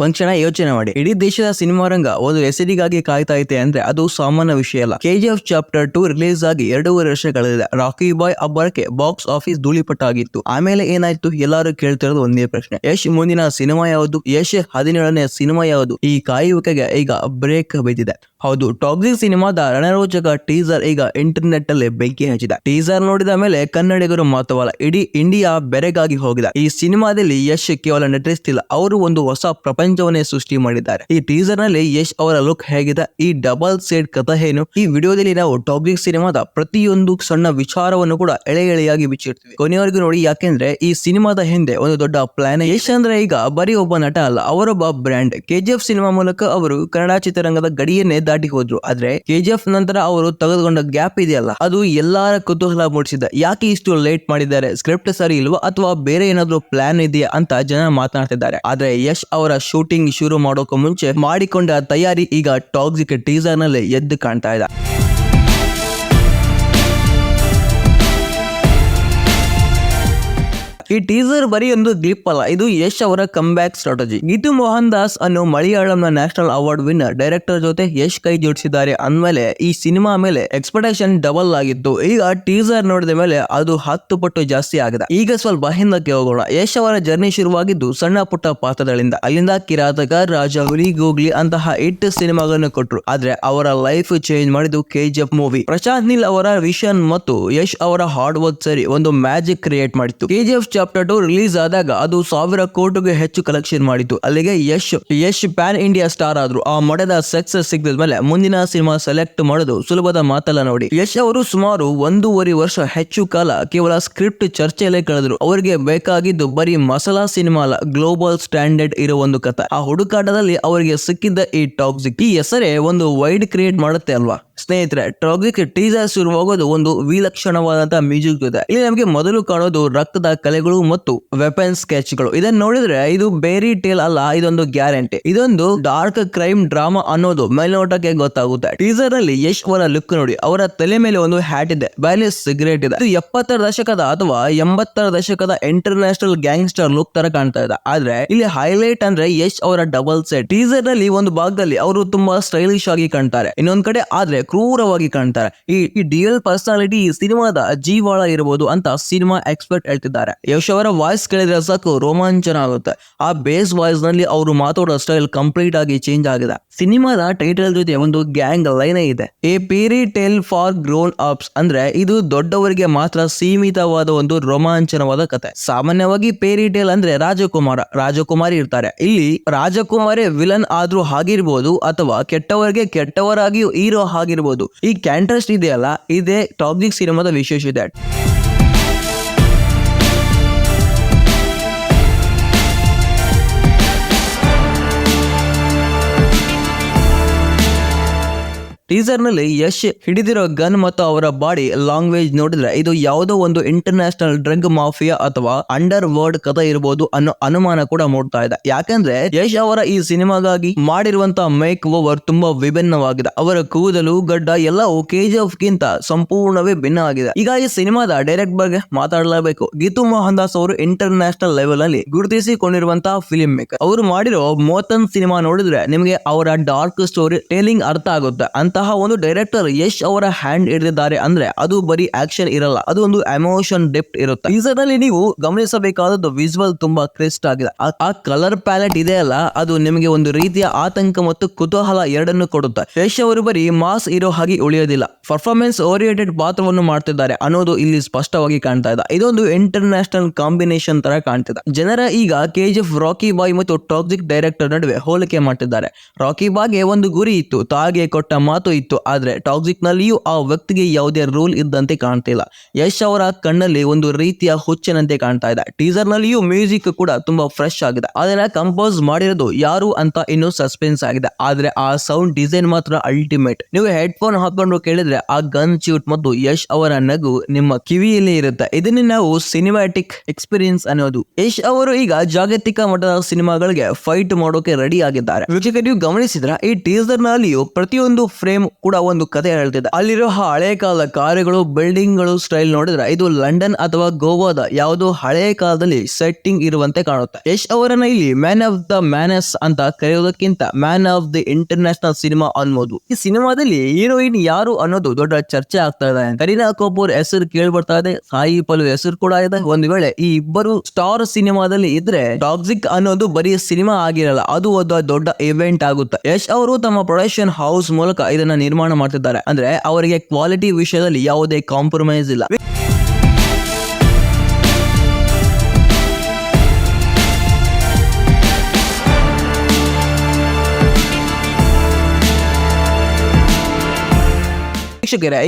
ಒಂದ್ ಕ್ಷಣ ಯೋಚನೆ ಮಾಡಿ, ಇಡೀ ದೇಶದ ಸಿನಿಮಾ ರಂಗ ಒಂದು ಹೆಸರಿಗಾಗಿ ಕಾಯ್ತಾ ಇದೆ ಅಂದ್ರೆ ಅದು ಸಾಮಾನ್ಯ ವಿಷಯ ಅಲ್ಲ. ಕೆಜಿಎಫ್ ಚಾಪ್ಟರ್ 2 ರಿಲೀಸ್ ಆಗಿ 2.5 ವರ್ಷ ಕಳೆದಿದೆ. ರಾಕಿ ಬಾಯ್ ಅಬ್ಬರಕ್ಕೆ ಬಾಕ್ಸ್ ಆಫೀಸ್ ಧೂಳಿಪಟ್ಟಾಗಿತ್ತು. ಆಮೇಲೆ ಏನಾಯ್ತು? ಎಲ್ಲರೂ ಕೇಳ್ತಿರೋದು ಒಂದೇ ಪ್ರಶ್ನೆ, ಯಶ್ ಮುಂದಿನ ಸಿನಿಮಾ ಯಾವುದು? ಯಶ್ 17ನೇ ಸಿನಿಮಾ ಯಾವುದು? ಈ ಕಾಯುವಿಕೆಗೆ ಈಗ ಬ್ರೇಕ್ ಬಿದ್ದಿದೆ. ಹೌದು, ಟಾಕ್ಸಿಕ್ ಸಿನಿಮಾದ ರಣರೋಚಕ ಟೀಸರ್ ಈಗ ಇಂಟರ್ನೆಟ್ ಅಲ್ಲಿ ಬೆಂಕಿ ಹಚ್ಚಿದೆ. ಟೀಸರ್ ನೋಡಿದ ಮೇಲೆ ಕನ್ನಡಿಗರು ಮಾತ್ರವಲ್ಲ, ಇಡೀ ಇಂಡಿಯಾ ಬೆರಗಾಗಿ ಹೋಗಿದೆ. ಈ ಸಿನಿಮಾದಲ್ಲಿ ಯಶ್ ಕೇವಲ ನಟಿಸ್ತಿಲ್ಲ, ಅವರು ಒಂದು ಹೊಸ ಪ್ರಪಂಚವನ್ನೇ ಸೃಷ್ಟಿ ಮಾಡಿದ್ದಾರೆ. ಈ ಟೀಸರ್ ನಲ್ಲಿ ಯಶ್ ಅವರ ಲುಕ್ ಹೇಗಿದೆ, ಈ ಡಬಲ್ ಸೇಡ್ ಕಥೆ ಏನು? ಈ ವಿಡಿಯೋದಲ್ಲಿ ನಾವು ಟಾಕ್ಸಿಕ್ ಸಿನಿಮಾದ ಪ್ರತಿಯೊಂದು ಸಣ್ಣ ವಿಚಾರವನ್ನು ಕೂಡ ಎಳೆ ಎಳೆಯಾಗಿ ಬಿಚ್ಚಿಡ್ತೀವಿ. ಕೊನೆಯವರೆಗೂ ನೋಡಿ, ಯಾಕೆಂದ್ರೆ ಈ ಸಿನಿಮಾದ ಹಿಂದೆ ಒಂದು ದೊಡ್ಡ ಪ್ಲಾನ್. ಯಶ್ ಅಂದ್ರೆ ಈಗ ಬರೀ ಒಬ್ಬ ನಟ ಅಲ್ಲ, ಅವರೊಬ್ಬ ಬ್ರ್ಯಾಂಡ್. ಕೆಜಿಎಫ್ ಸಿನಿಮಾ ಮೂಲಕ ಅವರು ಕನ್ನಡ ಚಿತ್ರರಂಗದ ಗಡಿಯನ್ನೇ ದಾಟಿ ಹೋದ್ರು. ಆದ್ರೆ ಕೆಜಿಎಫ್ ನಂತರ ಅವರು ತೆಗೆದುಕೊಂಡ ಗ್ಯಾಪ್ ಇದೆಯಲ್ಲ, ಅದು ಎಲ್ಲರ ಕುತೂಹಲ ಮೂಡಿಸಿದೆ. ಯಾಕೆ ಇಷ್ಟು ಲೇಟ್ ಮಾಡಿದ್ದಾರೆ? ಸ್ಕ್ರಿಪ್ಟ್ ಸರಿ ಇಲ್ವಾ ಅಥವಾ ಬೇರೆ ಏನಾದ್ರು ಪ್ಲಾನ್ ಇದೆಯಾ ಅಂತ ಜನ ಮಾತನಾಡ್ತಿದ್ದಾರೆ. ಆದ್ರೆ ಯಶ್ ಅವರ ಶೂಟಿಂಗ್ ಶುರು ಮಾಡೋಕೆ ಮುಂಚೆ ಮಾಡಿಕೊಂಡ ತಯಾರಿ ಈಗ ಟಾಕ್ಸಿಕ್ ಟೀಸರ್ ನಲ್ಲಿ ಎದ್ದು ಕಾಣ್ತಾ ಇದೆ. ಈ ಟೀಸರ್ ಬರೀ ಒಂದು ಗ್ಲಿಪ್ ಅಲ್ಲ, ಇದು ಯಶ್ ಅವರ come back strategy. Geethu Mohan Das ಅನ್ನೋ ಮಲಯಾಳಂನ ನ್ಯಾಷನಲ್ ಅವಾರ್ಡ್ ವಿನ್ನರ್ ಡೈರೆಕ್ಟರ್ ಜೊತೆ ಯಶ್ ಕೈ ಜೋಡಿಸಿದ್ದಾರೆ ಅಂದ್ಮೇಲೆ ಈ ಸಿನಿಮಾ ಮೇಲೆ ಎಕ್ಸ್ಪೆಕ್ಟೇಷನ್ ಡಬಲ್ ಆಗಿತ್ತು. ಈಗ ಟೀಸರ್ ನೋಡಿದ ಮೇಲೆ ಅದು 10 ಪಟ್ಟು ಜಾಸ್ತಿ ಆಗಿದೆ. ಈಗ ಸ್ವಲ್ಪ ಹಿಂದಕ್ಕೆ ಹೋಗೋಣ. ಯಶ್ ಅವರ ಜರ್ನಿ ಶುರುವಾಗಿದ್ದು ಸಣ್ಣ ಪುಟ್ಟ ಪಾತ್ರಗಳಿಂದ. ಅಲ್ಲಿಂದ ಕಿರಾತಕ, ರಾಜ, ಹುಲಿ, ಗೂಗ್ಲಿ ಅಂತಹ 8 ಸಿನಿಮಾಗಳನ್ನು ಕೊಟ್ಟರು. ಆದ್ರೆ ಅವರ ಲೈಫ್ ಚೇಂಜ್ ಮಾಡಿದ್ದು ಕೆಜಿಎಫ್ ಮೂವಿ. ಪ್ರಶಾಂತ್ ನೀಲ್ ಅವರ ವಿಷನ್ ಮತ್ತು ಯಶ್ ಅವರ ಹಾರ್ಡ್ ವರ್ಕ್ ಸೇರಿ ಒಂದು ಮ್ಯಾಜಿಕ್ ಕ್ರಿಯೇಟ್ ಮಾಡಿತ್ತು. ಕೆಜಿಎಫ್ ಚಾಪ್ಟರ್ 2 ರಿಲೀಸ್ ಆದಾಗ ಅದು 1000 ಕೋಟಿಗೆ ಹೆಚ್ಚು ಕಲೆಕ್ಷನ್ ಮಾಡಿತ್ತು. ಅಲ್ಲಿಗೆ ಯಶ್ ಪ್ಯಾನ್ ಇಂಡಿಯಾ ಸ್ಟಾರ್ ಆದ್ರು. ಆ ಮೊಡದ ಸಕ್ಸಸ್ ಸಿಕ್ಕಿದ ಮೇಲೆ ಮುಂದಿನ ಸಿನಿಮಾ ಸೆಲೆಕ್ಟ್ ಮಾಡೋದು ಸುಲಭದ ಮಾತಲ್ಲ ನೋಡಿ. ಯಶ್ ಅವರು ಸುಮಾರು 1.5 ವರ್ಷ ಹೆಚ್ಚು ಕಾಲ ಕೇವಲ ಸ್ಕ್ರಿಪ್ಟ್ ಚರ್ಚೆಯಲ್ಲೇ ಕಳೆದ್ರು. ಅವರಿಗೆ ಬೇಕಾಗಿದ್ದು ಬರೀ ಮಸಾಲಾ ಸಿನಿಮಾ ಅಲ್ಲ, ಗ್ಲೋಬಲ್ ಸ್ಟ್ಯಾಂಡರ್ಡ್ ಇರೋ ಒಂದು ಕಥೆ. ಆ ಹುಡುಕಾಟದಲ್ಲಿ ಅವರಿಗೆ ಸಿಕ್ಕಿದ್ದ ಈ ಟಾಕ್ಸಿಕ್. ಈ ಹೆಸರೇ ಒಂದು ವೈಡ್ ಕ್ರಿಯೇಟ್ ಮಾಡುತ್ತೆ ಅಲ್ವಾ ಸ್ನೇಹಿತರೆ. ಟಾಕ್ಸಿಕ್ ಟೀಸರ್ ಶುರುವಾಗೋದು ಒಂದು ವಿಲಕ್ಷಣವಾದಂತಹ ಮ್ಯೂಸಿಕ್ ಜೊತೆ. ಇಲ್ಲಿ ನಮಗೆ ಮೊದಲು ಕಾಣೋದು ರಕ್ತದ ಕಲೆಗಳು ಮತ್ತು ವೆಪನ್ ಸ್ಕೆಚ್ಗಳು. ಇದನ್ನ ನೋಡಿದ್ರೆ ಇದು ಬೇರಿ ಟೇಲ್ ಅಲ್ಲ, ಇದೊಂದು ಗ್ಯಾರಂಟಿ. ಇದೊಂದು ಡಾರ್ಕ್ ಕ್ರೈಮ್ ಡ್ರಾಮಾ ಅನ್ನೋದು ಮೇಲ್ನೋಟಕ್ಕೆ ಗೊತ್ತಾಗುತ್ತೆ. ಟೀಸರ್ ನಲ್ಲಿ ಯಶ್ ಅವರ ಲುಕ್ ನೋಡಿ. ಅವರ ತಲೆ ಮೇಲೆ ಒಂದು ಹ್ಯಾಟ್ ಇದೆ, ಬಾಯಲ್ಲಿ ಸಿಗರೇಟ್ ಇದೆ. ಇದು 70ರ ದಶಕದ ಅಥವಾ 80ರ ದಶಕದ ಇಂಟರ್ನ್ಯಾಷನಲ್ ಗ್ಯಾಂಗ್ಸ್ಟರ್ ಲುಕ್ ತರ ಕಾಣ್ತಾ ಇದೆ. ಆದ್ರೆ ಇಲ್ಲಿ ಹೈಲೈಟ್ ಅಂದ್ರೆ ಯಶ್ ಅವರ ಡಬಲ್ ಸೆಟ್. ಟೀಸರ್ ನಲ್ಲಿ ಒಂದು ಭಾಗದಲ್ಲಿ ಅವರು ತುಂಬಾ ಸ್ಟೈಲಿಶ್ ಆಗಿ ಕಾಣ್ತಾರೆ, ಇನ್ನೊಂದ್ ಕಡೆ ಆದ್ರೆ ಕ್ರೂರವಾಗಿ ಕಾಣ್ತಾರೆ. ಈ ಡಿಯಲ್ ಪರ್ಸನಾಲಿಟಿ ಈ ಸಿನಿಮಾದ ಜೀವಾಳ ಇರಬಹುದು ಅಂತ ಸಿನಿಮಾ ಎಕ್ಸ್ಪರ್ಟ್ ಹೇಳ್ತಿದ್ದಾರೆ. ಯಶ್ ಅವರ ವಾಯ್ಸ್ ಕೇಳಿದ್ರೆ ಸಾಕು ರೋಮಾಂಚನ ಆಗುತ್ತೆ. ಆ ಬೇಸ್ ವಾಯ್ಸ್ ನಲ್ಲಿ ಅವರು ಮಾತಾಡೋ ಸ್ಟೈಲ್ ಕಂಪ್ಲೀಟ್ ಆಗಿ ಚೇಂಜ್ ಆಗಿದೆ. ಸಿನಿಮಾದ ಟೈಟಲ್ ಜೊತೆ ಒಂದು ಗ್ಯಾಂಗ್ ಲೈನ್ ಇದೆ, a fairy tale for grown ups. ಅಂದ್ರೆ ಇದು ದೊಡ್ಡವರಿಗೆ ಮಾತ್ರ ಸೀಮಿತವಾದ ಒಂದು ರೋಮಾಂಚನವಾದ ಕಥೆ. ಸಾಮಾನ್ಯವಾಗಿ ಫೇರಿ ಟೇಲ್ ಅಂದ್ರೆ ರಾಜಕುಮಾರಿ ಇರ್ತಾರೆ. ಇಲ್ಲಿ ರಾಜಕುಮಾರಿ ವಿಲನ್ ಆದ್ರೂ ಆಗಿರ್ಬೋದು ಅಥವಾ ಕೆಟ್ಟವರಿಗೆ ಕೆಟ್ಟವರಾಗಿಯೂ ಹೀರೋ ಆಗಿರ್ಬೋದು. ಈ ಕಾಂಟ್ರಾಸ್ಟ್ ಇದೆಯಲ್ಲ, ಇದೇ ಟಾಕ್ಸಿಕ್ ಸಿನಿಮಾದ ವಿಶೇಷತೆ. ಟೀಸರ್ ನಲ್ಲಿ ಯಶ್ ಹಿಡಿದಿರೋ ಗನ್ ಮತ್ತು ಅವರ ಬಾಡಿ ಲ್ಯಾಂಗ್ವೇಜ್ ನೋಡಿದ್ರೆ ಇದು ಯಾವುದೋ ಒಂದು ಇಂಟರ್ನ್ಯಾಷನಲ್ ಡ್ರಗ್ ಮಾಫಿಯಾ ಅಥವಾ ಅಂಡರ್ ವರ್ಲ್ಡ್ ಕಥೆ ಇರಬಹುದು ಅನ್ನೋ ಅನುಮಾನ ಕೂಡ ಮೂಡ್ತಾ ಇದೆ. ಯಾಕಂದ್ರೆ ಯಶ್ ಅವರ ಈ ಸಿನಿಮಾಗಾಗಿ ಮಾಡಿರುವಂತಹ ಮೇಕ್ ಓವರ್ ತುಂಬಾ ವಿಭಿನ್ನವಾಗಿದೆ. ಅವರ ಕೂದಲು, ಗಡ್ಡ ಎಲ್ಲವೂ ಕೆಜಿಎಫ್ ಗಿಂತ ಸಂಪೂರ್ಣವೇ ಭಿನ್ನ ಆಗಿದೆ. ಈಗ ಈ ಸಿನಿಮಾದ ಡೈರೆಕ್ಟ್ ಬಗ್ಗೆ ಮಾತಾಡಲೇಬೇಕು. ಗೀತು ಮೋಹನ್ ದಾಸ್ ಅವರು ಇಂಟರ್ನ್ಯಾಷನಲ್ ಲೆವೆಲ್ ಅಲ್ಲಿ ಗುರುತಿಸಿಕೊಂಡಿರುವಂತಹ ಫಿಲ್ಮ್ ಮೇಕರ್. ಅವರು ಮಾಡಿರೋ ಮೋತನ್ ಸಿನಿಮಾ ನೋಡಿದ್ರೆ ನಿಮಗೆ ಅವರ ಡಾರ್ಕ್ ಸ್ಟೋರಿ ಟೇಲಿಂಗ್ ಅರ್ಥ ಆಗುತ್ತೆ. ಅಂತ ಒಂದು ಡೈರೆಕ್ಟರ್ ಯಶ್ ಅವರ ಹ್ಯಾಂಡ್ ಹಿಡಿದಿದ್ದಾರೆ ಅಂದ್ರೆ ಅದು ಬರೀ ಆಕ್ಷನ್ ಇರಲ್ಲ, ಅದು ಒಂದು ಎಮೋಷನ್ ಡೆಪ್ತ್ ಇರುತ್ತೆ. ಟೀಸರ್ ನಲ್ಲಿ ನೀವು ಗಮನಿಸಬೇಕಾದದ್ದು ವಿಜುವಲ್ ತುಂಬಾ ಕ್ರಿಸ್ಟ್ ಆಗಿದೆ. ಆ ಕಲರ್ ಪ್ಯಾಲೆಟ್ ಇದೆ ಅಲ್ಲ, ಅದು ನಿಮಗೆ ಒಂದು ರೀತಿಯ ಆತಂಕ ಮತ್ತು ಕುತೂಹಲ ಎರಡನ್ನು ಕೊಡುತ್ತೆ. ಯಶ್ ಅವರು ಬರೀ ಮಾಸ್ ಹೀರೋ ಆಗಿ ಉಳಿಯೋದಿಲ್ಲ, ಪರ್ಫಾರ್ಮೆನ್ಸ್ ಓರಿಯೆಂಟೆಡ್ ಪಾತ್ರವನ್ನು ಮಾಡ್ತಿದ್ದಾರೆ ಅನ್ನೋದು ಇಲ್ಲಿ ಸ್ಪಷ್ಟವಾಗಿ ಕಾಣ್ತಾ ಇದೆ. ಇದೊಂದು ಇಂಟರ್ನ್ಯಾಷನಲ್ ಕಾಂಬಿನೇಷನ್ ತರ ಕಾಣ್ತಿದೆ. ಜನರ ಈಗ ಕೆಜಿಎಫ್, ರಾಕಿ ಬಾಯ್ ಮತ್ತು ಟಾಕ್ಸಿಕ್ ಡೈರೆಕ್ಟರ್ ನಡುವೆ ಹೋಲಿಕೆ ಮಾಡ್ತಿದ್ದಾರೆ. ರಾಕಿ ಬಾಯ್ಗೆ ಒಂದು ಗುರಿ ಇತ್ತು, ತಾಯಿಗೆ ಕೊಟ್ಟ ಮಾತು ಇತ್ತು. ಆದ್ರೆ ಟಾಕ್ಸಿಕ್ ನಲ್ಲಿಯೂ ಆ ವ್ಯಕ್ತಿಗೆ ಯಾವುದೇ ರೂಲ್ ಇದ್ದಂತೆ ಕಾಣ್ತಿಲ್ಲ. ಯಶ್ ಅವರ ಕಣ್ಣಲ್ಲಿ ಒಂದು ರೀತಿಯ ಹುಚ್ಚಿನಂತೆ ಕಾಣ್ತಾ ಇದೆ. ಟೀಸರ್ ನಲ್ಲಿಯೂ ಮ್ಯೂಸಿಕ್ ಕೂಡ ತುಂಬಾ ಫ್ರೆಶ್ ಆಗಿದೆ. ಅದನ್ನ ಕಂಪೋಸ್ ಮಾಡಿರೋದು ಯಾರು ಅಂತ ಇನ್ನೂ ಸಸ್ಪೆನ್ಸ್ ಆಗಿದೆ. ಆದ್ರೆ ಆ ಸೌಂಡ್ ಡಿಸೈನ್ ಮಾತ್ರ ಅಲ್ಟಿಮೇಟ್. ನೀವು ಹೆಡ್ಫೋನ್ ಹಾಕೊಂಡು ಕೇಳಿದ್ರೆ ಆ ಗನ್ ಶೂಟ್ ಮತ್ತು ಯಶ್ ಅವರ ನಗು ನಿಮ್ಮ ಕಿವಿಯಲ್ಲಿ ಇರುತ್ತೆ. ಇದನ್ನ ನಾವು ಸಿನಿಮ್ಯಾಟಿಕ್ ಎಕ್ಸ್ಪೀರಿಯನ್ಸ್ ಅನ್ನೋದು. ಯಶ್ ಅವರು ಈಗ ಜಾಗತಿಕ ಮಟ್ಟದ ಸಿನಿಮಾಗಳಿಗೆ ಫೈಟ್ ಮಾಡೋಕೆ ರೆಡಿ ಆಗಿದ್ದಾರೆ. ವೀಕ್ಷಕರು, ನೀವು ಗಮನಿಸಿದ್ರ ಈ ಟೀಸರ್ ನಲ್ಲಿಯೂ ಪ್ರತಿಯೊಂದು ಫ್ರೇಮ್ ಫ್ರೇಮ್ ಕೂಡ ಒಂದು ಕಥೆ ಹೇಳ್ತಿದೆ. ಅಲ್ಲಿರೋ ಹಳೆ ಕಾಲದ ಕಾರುಗಳು, ಬಿಲ್ಡಿಂಗ್ ಗಳು ಸ್ಟೈಲ್ ನೋಡಿದ್ರೆ ಇದು ಲಂಡನ್ ಅಥವಾ ಗೋವಾದ ಯಾವುದೋ ಹಳೆ ಕಾಲದಲ್ಲಿ ಸೆಟ್ಟಿಂಗ್ ಇರುವಂತೆ ಕಾಣುತ್ತೆ. ಯಶ್ ಅವರನ್ನ ಇಲ್ಲಿ ಮ್ಯಾನ್ ಆಫ್ ದ ಮ್ಯಾನಸ್ ಅಂತ ಕರೆಯೋದಕ್ಕಿಂತ man of the international cinema ಅನ್ನೋದು. ಈ ಸಿನಿಮಾದಲ್ಲಿ ಹೀರೋಯಿನ್ ಯಾರು ಅನ್ನೋದು ದೊಡ್ಡ ಚರ್ಚೆ ಆಗ್ತಾ ಇದೆ. ಕರೀನಾ ಕಪೂರ್ ಹೆಸರು ಕೇಳಿ ಬರ್ತಾ ಇದೆ, ಸಾಯಿ ಪಲ್ಲವಿ ಹೆಸರು ಕೂಡ ಇದೆ. ಒಂದು ವೇಳೆ ಈ ಇಬ್ಬರು ಸ್ಟಾರ್ ಸಿನಿಮಾದಲ್ಲಿ ಇದ್ರೆ ಟಾಕ್ಸಿಕ್ ಅನ್ನೋದು ಬರೀ ಸಿನಿಮಾ ಆಗಿರಲ್ಲ, ಅದು ಒಂದು ದೊಡ್ಡ ಇವೆಂಟ್ ಆಗುತ್ತೆ. ಯಶ್ ಅವರು ತಮ್ಮ ಪ್ರೊಡಕ್ಷನ್ ಹೌಸ್ ಮೂಲಕ ಇದನ್ನ ನಿರ್ಮಾಣ ಮಾಡ್ತಿದ್ದಾರೆ. ಅಂದ್ರೆ ಅವರಿಗೆ ಕ್ವಾಲಿಟಿ ವಿಷಯದಲ್ಲಿ ಯಾವುದೇ ಕಾಂಪ್ರಮೈಸ್ ಇಲ್ಲ.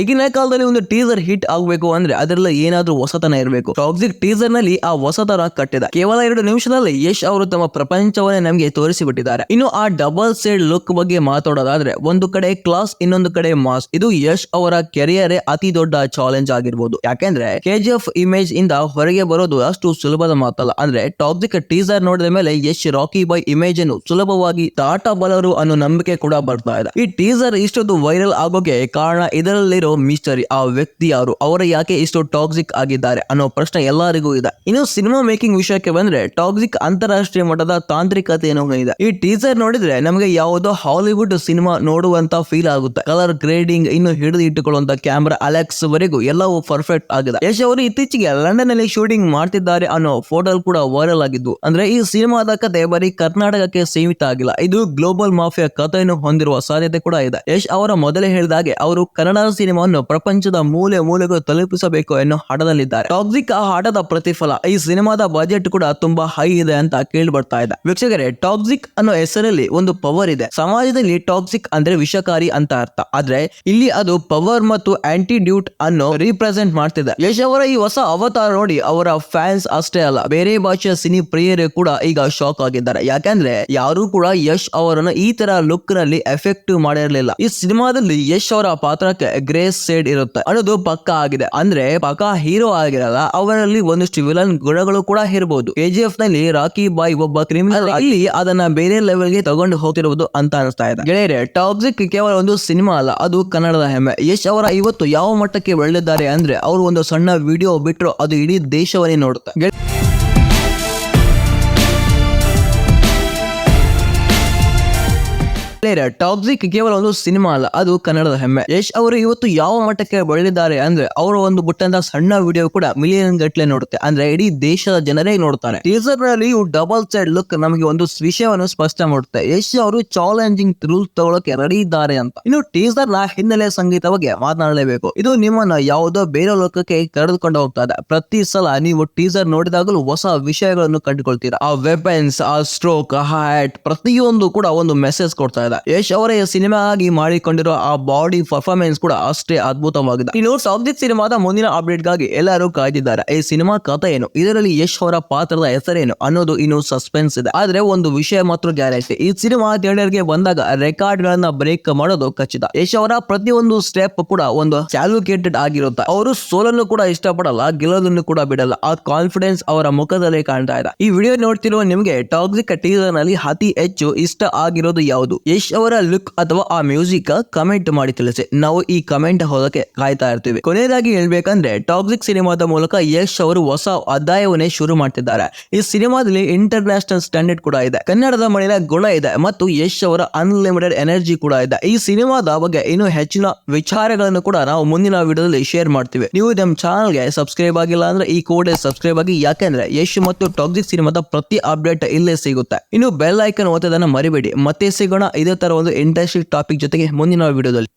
ಈಗಿನ ಕಾಲದಲ್ಲಿ ಒಂದು ಟೀಸರ್ ಹಿಟ್ ಆಗಬೇಕು ಅಂದ್ರೆ ಅದರಲ್ಲಿ ಏನಾದ್ರೂ ಹೊಸತನ ಇರಬೇಕು. ಟಾಕ್ಸಿಕ್ ಟೀಸರ್ ನಲ್ಲಿ ಆ ಹೊಸತನ ಕಟ್ಟಿದೆ. ಕೇವಲ 2 ನಿಮಿಷದಲ್ಲಿ ಯಶ್ ಅವರು ತಮ್ಮ ಪ್ರಪಂಚವನ್ನೇ ನಮಗೆ ತೋರಿಸಿಬಿಟ್ಟಿದ್ದಾರೆ. ಇನ್ನು ಆ ಡಬಲ್ ಸೈಡ್ ಲುಕ್ ಬಗ್ಗೆ ಮಾತಾಡೋದಾದ್ರೆ ಒಂದು ಕಡೆ ಕ್ಲಾಸ್, ಇನ್ನೊಂದು ಕಡೆ ಮಾಸ್. ಇದು ಯಶ್ ಅವರ ಕೆರಿಯರ್ ಅತಿ ದೊಡ್ಡ ಚಾಲೆಂಜ್ ಆಗಿರ್ಬೋದು. ಯಾಕೆಂದ್ರೆ KGF ಇಮೇಜ್ ಇಂದ ಹೊರಗೆ ಬರೋದು ಅಷ್ಟು ಸುಲಭದ ಮಾತಲ್ಲ. ಅಂದ್ರೆ ಟಾಕ್ಸಿಕ್ ಟೀಸರ್ ನೋಡಿದ ಮೇಲೆ ಯಶ್ ರಾಕಿ ಬಾಯ್ ಇಮೇಜ್ ಅನ್ನು ಸುಲಭವಾಗಿ ದಾಟಬಲ್ಲರು ಅನ್ನೋ ನಂಬಿಕೆ ಕೂಡ ಬರ್ತಾ ಇದೆ. ಈ ಟೀಸರ್ ಇಷ್ಟೊಂದು ವೈರಲ್ ಆಗೋಕೆ ಕಾರಣ ಇದರಲ್ಲಿರೋ ಮಿಸ್ಟರಿ. ಆ ವ್ಯಕ್ತಿ ಯಾರು, ಅವರು ಯಾಕೆ ಇಷ್ಟು ಟಾಕ್ಸಿಕ್ ಆಗಿದ್ದಾರೆ ಅನ್ನೋ ಪ್ರಶ್ನೆ ಎಲ್ಲರಿಗೂ ಇದೆ. ಇನ್ನು ಸಿನಿಮಾ ಮೇಕಿಂಗ್ ವಿಷಯಕ್ಕೆ ಬಂದ್ರೆ ಟಾಕ್ಸಿಕ್ ಅಂತಾರಾಷ್ಟ್ರೀಯ ಮಟ್ಟದ ತಾಂತ್ರಿಕತೆಯನ್ನು ಹೊಂದಿದೆ. ಈ ಟೀಸರ್ ನೋಡಿದ್ರೆ ನಮಗೆ ಯಾವುದೋ ಹಾಲಿವುಡ್ ಸಿನಿಮಾ ನೋಡುವಂತ ಫೀಲ್ ಆಗುತ್ತೆ. ಕಲರ್ ಗ್ರೇಡಿಂಗ್, ಇನ್ನು ಹಿಡಿದು ಇಟ್ಟುಕೊಳ್ಳುವಂತ ಕ್ಯಾಮ್ರಾ ಅಲೆಕ್ಸ್ ವರೆಗೂ ಎಲ್ಲವೂ ಪರ್ಫೆಕ್ಟ್ ಆಗಿದೆ. ಯಶ್ ಅವರು ಇತ್ತೀಚೆಗೆ ಲಂಡನ್ ನಲ್ಲಿ ಶೂಟಿಂಗ್ ಮಾಡ್ತಿದ್ದಾರೆ ಅನ್ನೋ ಫೋಟೋ ಕೂಡ ವೈರಲ್ ಆಗಿದ್ದು. ಅಂದ್ರೆ ಈ ಸಿನಿಮಾದ ಕತೆ ಬರೀ ಕರ್ನಾಟಕಕ್ಕೆ ಸೀಮಿತ ಆಗಿಲ್ಲ, ಇದು ಗ್ಲೋಬಲ್ ಮಾಫಿಯಾ ಕಥೆಯನ್ನು ಹೊಂದಿರುವ ಸಾಧ್ಯತೆ ಕೂಡ ಇದೆ. ಯಶ್ ಅವರ ಮೊದಲೇ ಹೇಳಿದಾಗೆ ಅವರು ಕನ್ನಡ ಸಿನಿಮಾವನ್ನು ಪ್ರಪಂಚದ ಮೂಲೆ ಮೂಲೆಗೂ ತಲುಪಿಸಬೇಕು ಎನ್ನುವ ಹಠದಲ್ಲಿದ್ದಾರೆ. ಟಾಕ್ಸಿಕ್ ಆ ಹಠದ ಪ್ರತಿಫಲ. ಈ ಸಿನಿಮಾದ ಬಜೆಟ್ ಕೂಡ ತುಂಬಾ ಹೈ ಇದೆ ಅಂತ ಕೇಳಿ ಬರ್ತಾ ಇದೆ. ವೀಕ್ಷಕರೇ, ಟಾಕ್ಸಿಕ್ ಅನ್ನೋ ಹೆಸರಲ್ಲಿ ಒಂದು ಪವರ್ ಇದೆ. ಸಮಾಜದಲ್ಲಿ ಟಾಕ್ಸಿಕ್ ಅಂದ್ರೆ ವಿಷಕಾರಿ ಅಂತ ಅರ್ಥ. ಆದ್ರೆ ಇಲ್ಲಿ ಅದು ಪವರ್ ಮತ್ತು ಆಂಟಿಡ್ಯೂಟ್ ಅನ್ನು ರಿಪ್ರೆಸೆಂಟ್ ಮಾಡ್ತಿದೆ. ಯಶ್ ಅವರ ಈ ಹೊಸ ಅವತಾರ ನೋಡಿ ಅವರ ಫ್ಯಾನ್ಸ್ ಅಷ್ಟೇ ಅಲ್ಲ, ಬೇರೆ ಭಾಷೆಯ ಸಿನಿ ಪ್ರಿಯರೇ ಕೂಡ ಈಗ ಶಾಕ್ ಆಗಿದ್ದಾರೆ. ಯಾಕಂದ್ರೆ ಯಾರು ಕೂಡ ಯಶ್ ಅವರನ್ನು ಈ ತರ ಲುಕ್ ನಲ್ಲಿ ಎಫೆಕ್ಟಿವ್ ಮಾಡಿರಲಿಲ್ಲ. ಈ ಸಿನಿಮಾದಲ್ಲಿ ಯಶ್ ಅವರ ಪಾತ್ರಕ್ಕೆ ಗ್ರೇಸ್ ಶೇಡ್ ಇರುತ್ತೆ ಅನ್ನೋದು ಪಕ್ಕಾ ಆಗಿದೆ. ಅಂದ್ರೆ ಪಕ್ಕಾ ಹೀರೋ ಆಗಿರಲ್ಲ, ಅವರಲ್ಲಿ ಒಂದಿಷ್ಟು ವಿಲನ್ ಗುಣಗಳು ಕೂಡ ಇರಬಹುದು. KGF ನಲ್ಲಿ ರಾಕಿ ಬಾಯ್ ಒಬ್ಬ ಕ್ರಿಮಿನಲ್, ಇಲ್ಲಿ ಅದನ್ನ ಬೇರೆ ಲೆವೆಲ್ ಗೆ ತಗೊಂಡು ಹೋಗ್ತಿರುವುದು ಅಂತ ಅನಿಸ್ತಾ ಇದೆ. ಗೆಳೆಯರೆ, ಟಾಕ್ಸಿಕ್ ಕೇವಲ ಒಂದು ಸಿನಿಮಾ ಅಲ್ಲ, ಅದು ಕನ್ನಡದ ಹೆಮ್ಮೆ. ಯಶ್ ಅವರ ಇವತ್ತು ಯಾವ ಮಟ್ಟಕ್ಕೆ ಬೆಳೆದಿದ್ದಾರೆ ಅಂದ್ರೆ ಅವರು ಒಂದು ಸಣ್ಣ ವಿಡಿಯೋ ಬಿಟ್ಟರು ಅದು ಇಡೀ ದೇಶವನ್ನೇ ನೋಡುತ್ತೆ. ಟಾಕ್ಸಿಕ್ ಕೇವಲ ಒಂದು ಸಿನಿಮಾ ಅಲ್ಲ, ಅದು ಕನ್ನಡದ ಹೆಮ್ಮೆ. ಯಶ್ ಅವರು ಇವತ್ತು ಯಾವ ಮಟ್ಟಕ್ಕೆ ಬೆಳೆದಿದ್ದಾರೆ ಅಂದ್ರೆ ಅವರು ಒಂದು ಬಿಟ್ಟಂತ ಸಣ್ಣ ವಿಡಿಯೋ ಕೂಡ ಮಿಲಿಯನ್ ಗಟ್ಟಲೆ ನೋಡುತ್ತೆ. ಅಂದ್ರೆ ಇಡೀ ದೇಶದ ಜನರೇ ನೋಡ್ತಾರೆ. ಟೀಸರ್ ನಲ್ಲಿ ಡಬಲ್ ಸೈಡ್ ಲುಕ್ ನಮಗೆ ಒಂದು ವಿಷಯವನ್ನು ಸ್ಪಷ್ಟ ಮಾಡುತ್ತೆ. ಯಶ್ ಅವರು ಚಾಲೆಂಜಿಂಗ್ ರೂಲ್ಸ್ ತಗೊಳ್ಳೋಕೆ ರೆಡಿ ಇದ್ದಾರೆ ಅಂತ. ಇನ್ನು ಟೀಸರ್ ನ ಹಿನ್ನೆಲೆ ಸಂಗೀತ ಬಗ್ಗೆ ಮಾತನಾಡಲೇಬೇಕು. ಇದು ನಿಮ್ಮನ್ನ ಯಾವುದೋ ಬೇರೆ ಲೋಕಕ್ಕೆ ಕರೆದುಕೊಂಡು ಹೋಗ್ತಾ ಇದೆ. ಪ್ರತಿ ಸಲ ನೀವು ಟೀಸರ್ ನೋಡಿದಾಗಲೂ ಹೊಸ ವಿಷಯಗಳನ್ನು ಕಂಡುಕೊಳ್ತೀರಾ. ಆ ವೆಪನ್ಸ್, ಆ ಸ್ಟ್ರೋಕ್, ಆ ಹ್ಯಾಟ್, ಪ್ರತಿಯೊಂದು ಕೂಡ ಒಂದು ಮೆಸೇಜ್ ಕೊಡ್ತಾ ಇದೆ. ಯಶ್ ಅವರ ಸಿನಿಮಾ ಆಗಿ ಮಾಡಿಕೊಂಡಿರೋ ಆ ಬಾಡಿ ಪರ್ಫಾರ್ಮೆನ್ಸ್ ಕೂಡ ಅಷ್ಟೇ ಅದ್ಭುತವಾಗಿದೆ. ಇನ್ನು ಟಾಕ್ಸಿಕ್ ಸಿನಿಮಾದ ಮುಂದಿನ ಅಪ್ಡೇಟ್ ಗಾಗಿ ಎಲ್ಲರೂ ಕಾಯ್ದಿದ್ದಾರೆ. ಈ ಸಿನಿಮಾ ಕಥೆ ಏನು, ಇದರಲ್ಲಿ ಯಶ್ ಅವರ ಪಾತ್ರದ ಹೆಸರೇನು ಅನ್ನೋದು ಇನ್ನು ಸಸ್ಪೆನ್ಸ್ ಇದೆ. ಆದ್ರೆ ಒಂದು ವಿಷಯ ಮಾತ್ರ ಗ್ಯಾರಂಟಿ, ಈ ಸಿನಿಮಾ ಥಿಯೇಟರ್ ಗೆ ಬಂದಾಗ ರೆಕಾರ್ಡ್ ಗಳನ್ನ ಬ್ರೇಕ್ ಮಾಡೋದು ಖಚಿತ. ಯಶ್ ಅವರ ಪ್ರತಿಯೊಂದು ಸ್ಟೆಪ್ ಕೂಡ ಒಂದು ಕ್ಯಾಲ್ಕುಲೇಟೆಡ್ ಆಗಿರುತ್ತೆ. ಅವರು ಸೋಲನ್ನು ಕೂಡ ಇಷ್ಟಪಡಲ್ಲ, ಗೆಲ್ಲೋದನ್ನು ಕೂಡ ಬಿಡಲ್ಲ. ಆ ಕಾನ್ಫಿಡೆನ್ಸ್ ಅವರ ಮುಖದಲ್ಲಿ ಕಾಣ್ತಾ ಇದೆ. ಈ ವಿಡಿಯೋ ನೋಡ್ತಿರುವ ನಿಮ್ಗೆ ಟಾಕ್ಸಿಕ್ ಟೀಸರ್ ನಲ್ಲಿ ಅತಿ ಹೆಚ್ಚು ಇಷ್ಟ ಆಗಿರೋದು ಯಾವುದು? ಯಶ್ ಅವರ ಲುಕ್ ಅಥವಾ ಆ ಮ್ಯೂಸಿಕ್? ಕಮೆಂಟ್ ಮಾಡಿ ತಿಳಿಸಿ. ನಾವು ಈ ಕಮೆಂಟ್ ಹೋದಕ್ಕೆ ಕಾಯ್ತಾ ಇರ್ತೀವಿ. ಕೊನೆಯದಾಗಿ ಹೇಳ್ಬೇಕಂದ್ರೆ ಟಾಕ್ಸಿಕ್ ಸಿನಿಮಾದ ಮೂಲಕ ಯಶ್ ಅವರು ಹೊಸ ಅಧ್ಯಾಯವನ್ನೇ ಶುರು ಮಾಡ್ತಿದ್ದಾರೆ. ಈ ಸಿನಿಮಾದಲ್ಲಿ ಇಂಟರ್ನ್ಯಾಷನಲ್ ಸ್ಟ್ಯಾಂಡರ್ಡ್ ಕೂಡ ಇದೆ, ಕನ್ನಡದ ಮನೆಯ ಗುಣ ಇದೆ ಮತ್ತು ಯಶ್ ಅವರ ಅನ್ಲಿಮಿಟೆಡ್ ಎನರ್ಜಿ ಕೂಡ ಇದೆ. ಈ ಸಿನಿಮಾದ ಬಗ್ಗೆ ಇನ್ನೂ ಹೆಚ್ಚಿನ ವಿಚಾರಗಳನ್ನು ಕೂಡ ನಾವು ಮುಂದಿನ ವಿಡಿಯೋದಲ್ಲಿ ಶೇರ್ ಮಾಡ್ತೀವಿ. ನೀವು ನಮ್ಮ ಚಾನಲ್ಗೆ ಸಬ್ಸ್ಕ್ರೈಬ್ ಆಗಿಲ್ಲ ಅಂದ್ರೆ ಈ ಕೂಡಲೇ ಸಬ್ಸ್ಕ್ರೈಬ್ ಆಗಿ. ಯಾಕೆಂದ್ರೆ ಯಶ್ ಮತ್ತು ಟಾಕ್ಸಿಕ್ ಸಿನಿಮಾದ ಪ್ರತಿ ಅಪ್ಡೇಟ್ ಇಲ್ಲೇ ಸಿಗುತ್ತೆ. ಇನ್ನು ಬೆಲ್ ಐಕನ್ ಒತ್ತೋದನ್ನ ಮರಿಬೇಡಿ. ಮತ್ತೆ ಸಿಗೋಣ ಇದೇ ತರ ಒಂದು ಇಂಟ್ರೆಸ್ಟಿಂಗ್ ಟಾಪಿಕ್ ಜೊತೆಗೆ ಮುಂದಿನ ವಿಡಿಯೋದಲ್ಲಿ.